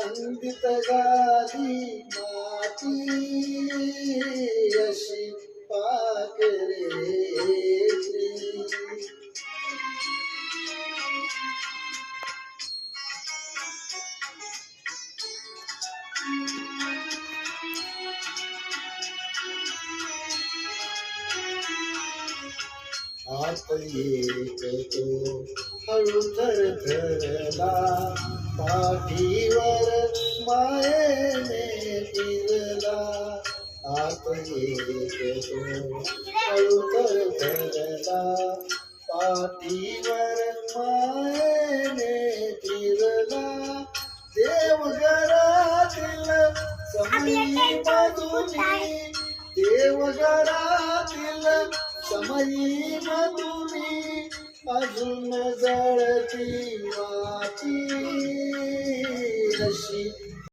रंगीत झाली माती अशी पाखरेची. आत येतो हळू थरथरला पाठीवर मायेने फिरला. आत येतो हळू थरथरला पाठीवर मायेने फिरला. देवघरातील समयी मधुनी देवघरातील समयी मधुनी अजून जळती वाती अशी